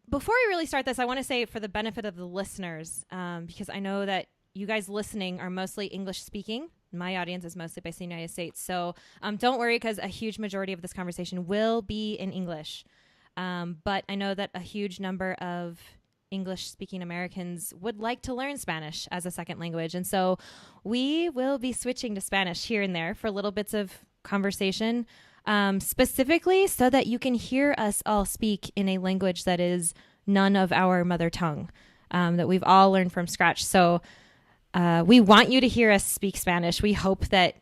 before we really start this, I want to say for the benefit of the listeners, because I know that you guys listening are mostly English speaking. My audience is mostly based in the United States. So don't worry, because a huge majority of this conversation will be in English. But I know that a huge number of English-speaking Americans would like to learn Spanish as a second language. And so we will be switching to Spanish here and there for little bits of conversation, specifically so that you can hear us all speak in a language that is none of our mother tongue, that we've all learned from scratch. So we want you to hear us speak Spanish. We hope that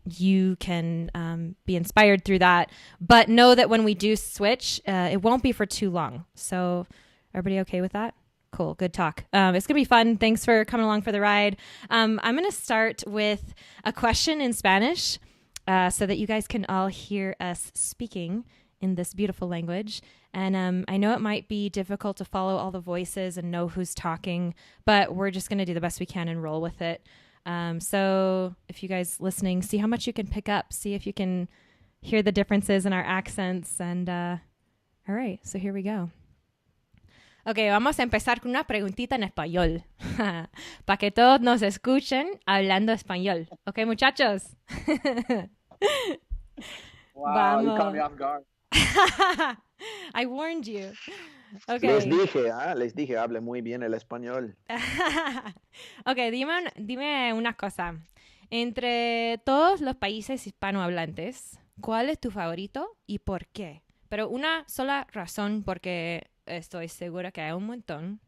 you can be inspired through that. But know that when we do switch, it won't be for too long. So everybody okay with that? Cool. Good talk. It's going to be fun. Thanks for coming along for the ride. I'm going to start with a question in Spanish so that you guys can all hear us speaking in this beautiful language. And I know it might be difficult to follow all the voices and know who's talking, but we're just going to do the best we can and roll with it. So if you guys listening, see how much you can pick up, see if you can hear the differences in our accents. And all right, so here we go. Ok, vamos a empezar con una preguntita en español, para que todos nos escuchen hablando español. Ok, muchachos. Wow, you caught me off guard. I warned you. Okay. Les dije, hable muy bien el español. Ok, dime una cosa. Entre todos los países hispanohablantes, ¿cuál es tu favorito y por qué? Pero una sola razón, porque estoy segura que hay un montón.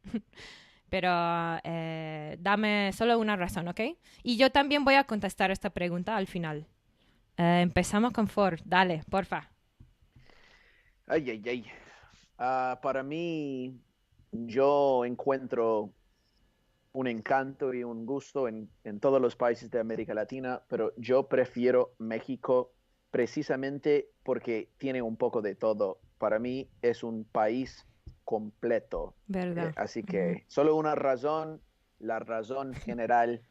Pero dame solo una razón, ¿ok? Y yo también voy a contestar esta pregunta al final. Empezamos con Ford. Dale, porfa. Ay. Para mí, yo encuentro un encanto y un gusto en todos los países de América Latina, pero yo prefiero México precisamente porque tiene un poco de todo. Para mí es un país completo. ¿Verdad? Así que solo una razón, la razón general,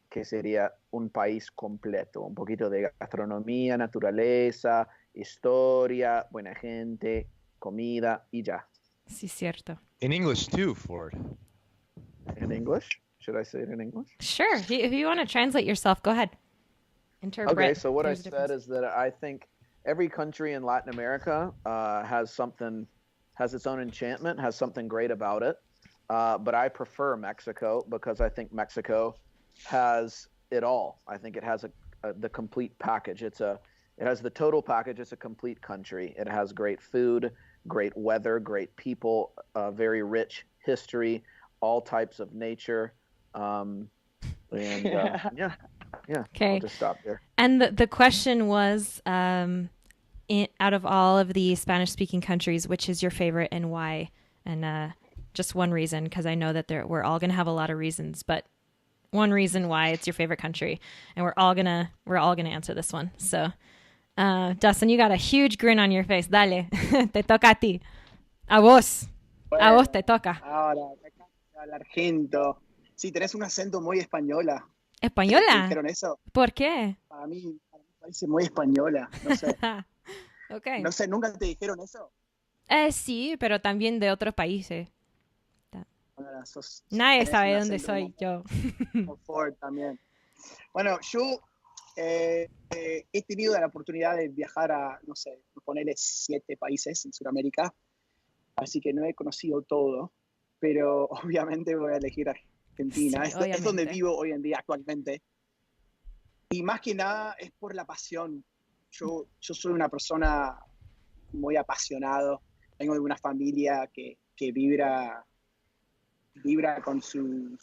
que sería un país completo. Un poquito de gastronomía, naturaleza, historia, buena gente, comida y ya. Sí, cierto. In English too, Ford. In English? Should I say it in English? Sure. If you want to translate yourself, go ahead. Interpret. Okay, so what I There's a said difference. is that I think every country in Latin America has its own enchantment, has something great about it. But I prefer Mexico because I think Mexico has it all. I think it has the complete package. It has the total package. It's a complete country. It has great food, great weather, great people, very rich history, all types of nature. Yeah. Okay. I'll just stop there. And the question was, out of all of the Spanish-speaking countries, which is your favorite and why? And just one reason, because I know that we're all going to have a lot of reasons, but one reason why it's your favorite country, and we're all gonna answer this one. So, Dustin, you got a huge grin on your face. Dale, te toca a ti. A vos. A vos te toca. Ahora, el argento. Sí, tenés un acento muy española. ¿Española? ¿Te dijeron eso? ¿Por qué? Para mí parece muy española. No sé. Okay. No sé, ¿nunca te dijeron eso? Sí, pero también de otros países. Ahora, Nadie tenés sabe un dónde acento soy yo. como Ford también. Bueno, yo he tenido la oportunidad de viajar a, no sé, ponerle 7 países en Sudamérica, así que no he conocido todo, pero obviamente voy a elegir Argentina. Sí, es donde vivo hoy en día actualmente. Y más que nada es por la pasión. Yo soy una persona muy apasionado. Vengo de una familia que vibra con su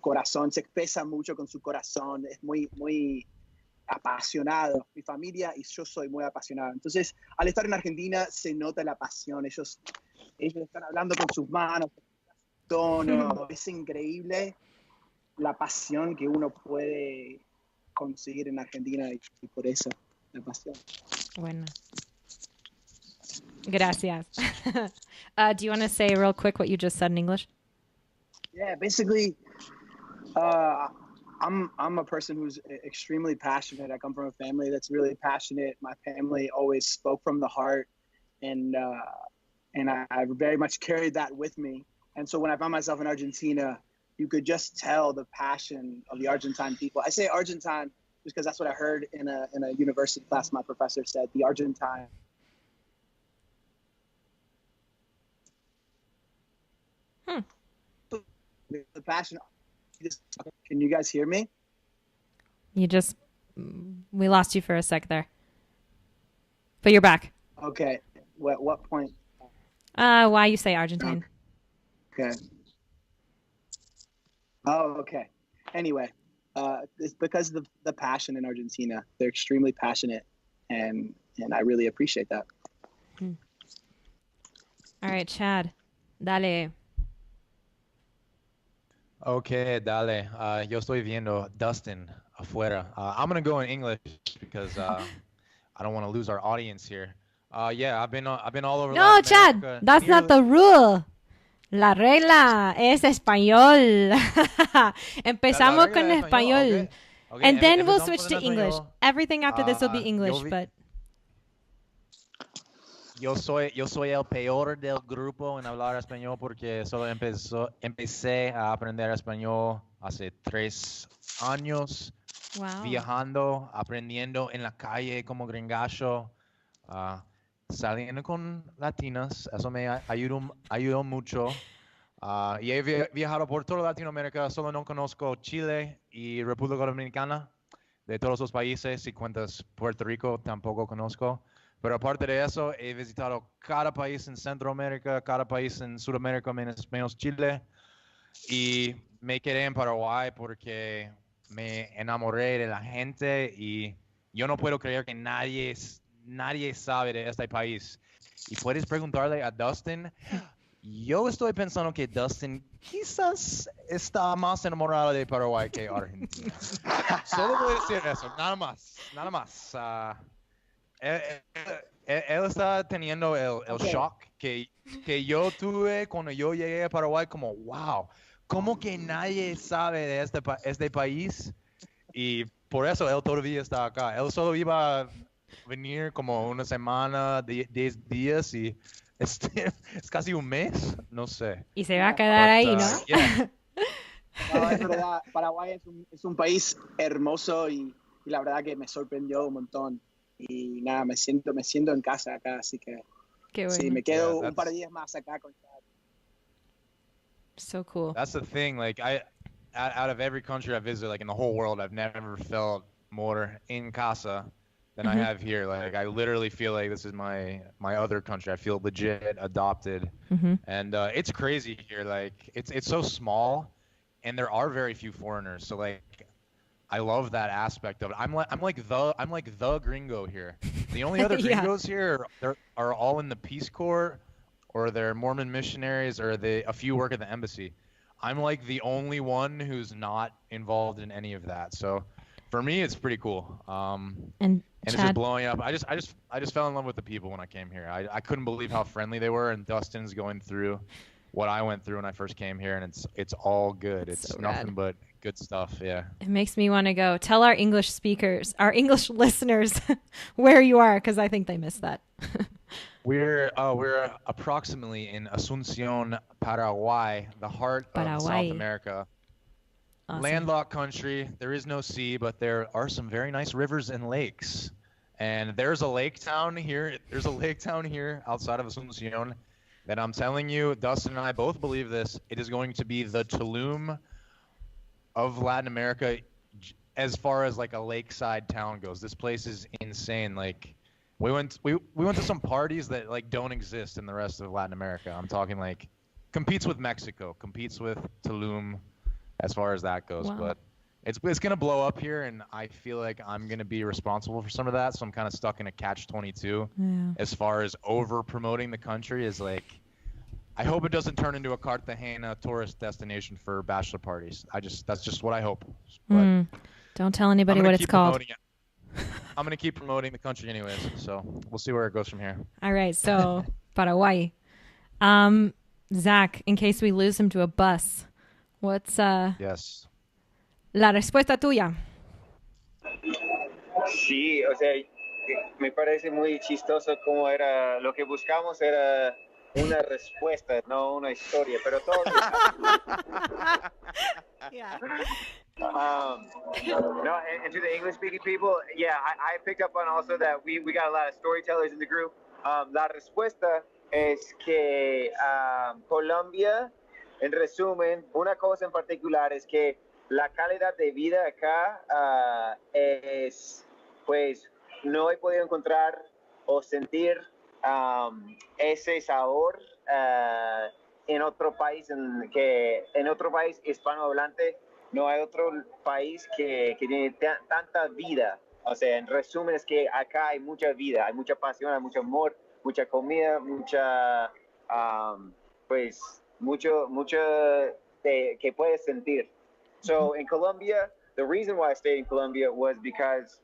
corazón, se expresa mucho con su corazón, es muy apasionado. Mi familia y yo soy muy apasionado. Entonces, al estar en Argentina se nota la pasión. Ellos están hablando con sus manos, tono. Es increíble la pasión que uno puede conseguir en Argentina y por eso la pasión. Bueno. Gracias. Do you want to say real quick what you just said in English? Yeah, basically, I'm a person who's extremely passionate. I come from a family that's really passionate. My family always spoke from the heart, and and I very much carried that with me. And so when I found myself in Argentina, you could just tell the passion of the Argentine people. I say Argentine just because that's what I heard in a university class. My professor said the Argentine. The passion. Can you guys hear me? We lost you for a sec there, but you're back. Okay. What point? Why you say Argentine? Okay. Oh, okay. Anyway, it's because of the passion in Argentina. They're extremely passionate, and I really appreciate that. All right, Chad, dale. Okay, dale. Yo estoy viendo Dustin afuera. I'm gonna go in English because I don't want to lose our audience here. Yeah, I've been all over. No, Latin Chad, America. that's not the rule. La regla es español. Empezamos con español. Okay, And then we'll empezamos switch to con English. español. Everything after this will be English, but Yo soy el peor del grupo en hablar español porque solo empecé a aprender español hace 3 años, wow. viajando, aprendiendo en la calle como gringacho, saliendo con latinas, eso me ayudó mucho. Y he viajado por toda Latinoamérica, solo no conozco Chile y República Dominicana. De todos los países, si cuentas Puerto Rico, tampoco conozco. Pero aparte de eso, he visitado cada país en Centroamérica, cada país en Sudamérica, menos Chile. Y me quedé en Paraguay porque me enamoré de la gente y yo no puedo creer que nadie sabe de este país. Y puedes preguntarle a Dustin. Yo estoy pensando que Dustin quizás está más enamorado de Paraguay que Argentina. Solo voy a decir eso, nada más. Él está teniendo el shock que yo tuve cuando yo llegué a Paraguay, como, wow, ¿cómo que nadie sabe de este país? Y por eso él todavía está acá. Él solo iba a venir como una semana, 10 días y es casi un mes, no sé. Y se va a quedar ahí, ¿no? Yeah. No, es verdad, Paraguay es un país hermoso y la verdad que me sorprendió un montón. Y nada, me siento en casa acá, así que Qué bueno. sí, me quedo un par de días más acá con Chad. So cool. That's the thing, like out of every country I visited, like in the whole world, I've never felt more in casa than I have here. Like I literally feel like this is my other country. I feel legit adopted. And it's crazy here. Like it's so small and there are very few foreigners. So like I love that aspect of it. I'm like the gringo here. The only other gringos here are all in the Peace Corps, or they're Mormon missionaries, or a few work at the embassy. I'm like the only one who's not involved in any of that. So for me, it's pretty cool. And it's just blowing up. I just fell in love with the people when I came here. I couldn't believe how friendly they were, and Dustin's going through what I went through when I first came here, and it's all good. It's so nothing but good stuff. Yeah. It makes me want to go. Tell our English speakers, our English listeners, where you are, because I think they missed that. We're approximately in Asunción, Paraguay, the heart of South America. Awesome. Landlocked country. There is no sea, but there are some very nice rivers and lakes. And there's a lake town here. There's a lake town here outside of Asunción that I'm telling you, Dustin and I both believe this. It is going to be the Tulum of Latin America as far as like a lakeside town goes. This place is insane. Like we went to some parties that like don't exist in the rest of Latin America. I'm talking like competes with Mexico, competes with Tulum as far as that goes. Wow. But it's going to blow up here, and I feel like I'm going to be responsible for some of that, so I'm kind of stuck in a catch-22 as far as over-promoting the country. Is like, I hope it doesn't turn into a Cartagena tourist destination for bachelor parties. That's just what I hope. But don't tell anybody what it's called. I'm going to keep promoting the country anyways, so we'll see where it goes from here. All right, so Paraguay. Zach, in case we lose him to a bus, what's Yes. La respuesta tuya. Sí, o sea, me parece muy chistoso cómo era, lo que buscamos era una respuesta, no una historia, pero todo bien. Yeah. No, and to the English-speaking people, yeah, I picked up on also that we got a lot of storytellers in the group. La respuesta es que Colombia, en resumen, una cosa en particular es que la calidad de vida acá es, pues, no he podido encontrar o sentir ese sabor en otro país, en otro país hispanohablante. No hay otro país que tiene tanta vida. O sea, en resumen es que acá hay mucha vida, hay mucha pasión, hay mucho amor, mucha comida, pues, mucho que puedes sentir. So in Colombia, the reason why I stayed in Colombia was because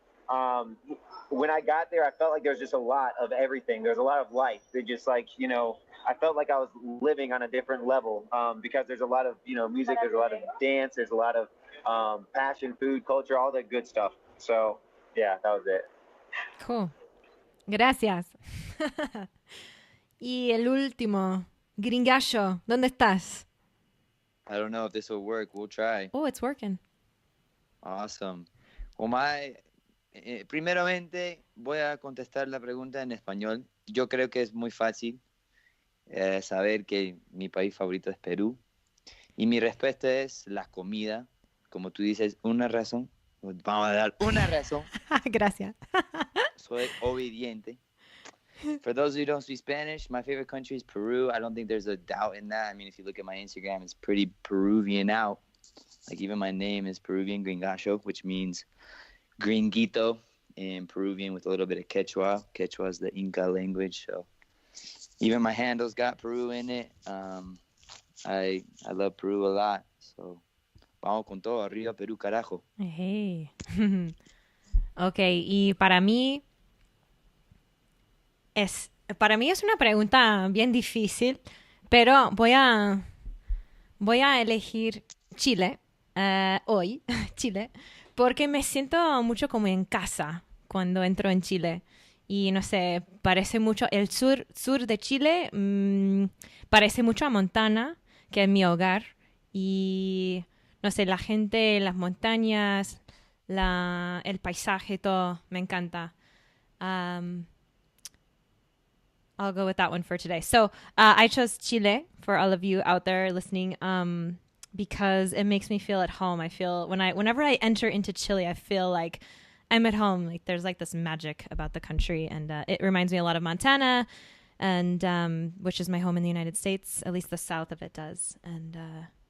when I got there, I felt like there was just a lot of everything. There's a lot of life. They just like, I felt like I was living on a different level because there's a lot of, music, there's a lot of dance, there's a lot of passion, food, culture, all that good stuff. So, yeah, that was it. Cool. Gracias. Y el último, Gringallo, ¿dónde estás? I don't know if this will work. We'll try. Oh, it's working. Awesome. Well, primeramente voy a contestar la pregunta en español. Yo creo que es muy fácil saber que mi país favorito es Perú. Y mi respuesta es la comida. Como tú dices, una razón. Vamos a dar una razón. Gracias. Soy obediente. For those who don't speak Spanish, my favorite country is Peru. I don't think there's a doubt in that. I mean, if you look at my Instagram, it's pretty Peruvian out. Like even my name is Peruvian Gringacho, which means gringuito in Peruvian with a little bit of Quechua. Quechua is the Inca language, so even my handle's got Peru in it. I love Peru a lot, so vamos con todo, arriba Perú, carajo. Hey. Okay, y para mí es una pregunta bien difícil, pero voy a elegir Chile hoy, Chile, porque me siento mucho como en casa cuando entro en Chile. Y no sé, parece mucho, el sur de Chile parece mucho a Montana, que es mi hogar. Y no sé, la gente, las montañas, el paisaje, todo, me encanta. I'll go with that one for today. So I chose Chile for all of you out there listening because it makes me feel at home. I feel whenever I enter into Chile, I feel like I'm at home. Like there's like this magic about the country, and it reminds me a lot of Montana, and which is my home in the United States. At least the south of it does. And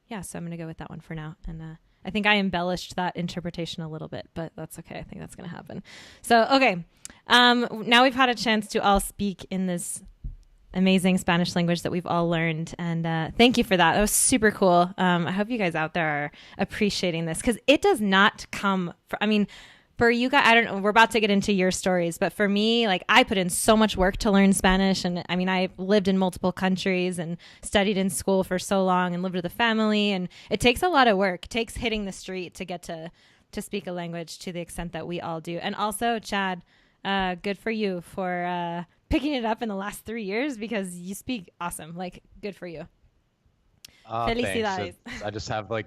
yeah, so I'm gonna go with that one for now. And I think I embellished that interpretation a little bit, but that's okay. I think that's gonna happen. So okay, now we've had a chance to all speak in this amazing Spanish language that we've all learned, and thank you for that. That was super cool. I hope you guys out there are appreciating this, because it does not come for you guys, I don't know, we're about to get into your stories, but for me, like, I put in so much work to learn Spanish, and I mean, I've lived in multiple countries and studied in school for so long and lived with a family, and it takes a lot of work. It takes hitting the street to get to speak a language to the extent that we all do. And also, Chad, good for you for picking it up in the last 3 years, because you speak awesome. Like, good for you. Felicidades. I just have like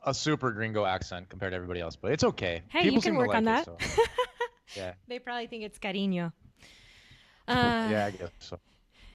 a super gringo accent compared to everybody else, but it's okay. Hey, People you can work on that. So. Yeah. They probably think it's cariño. Yeah, I guess so.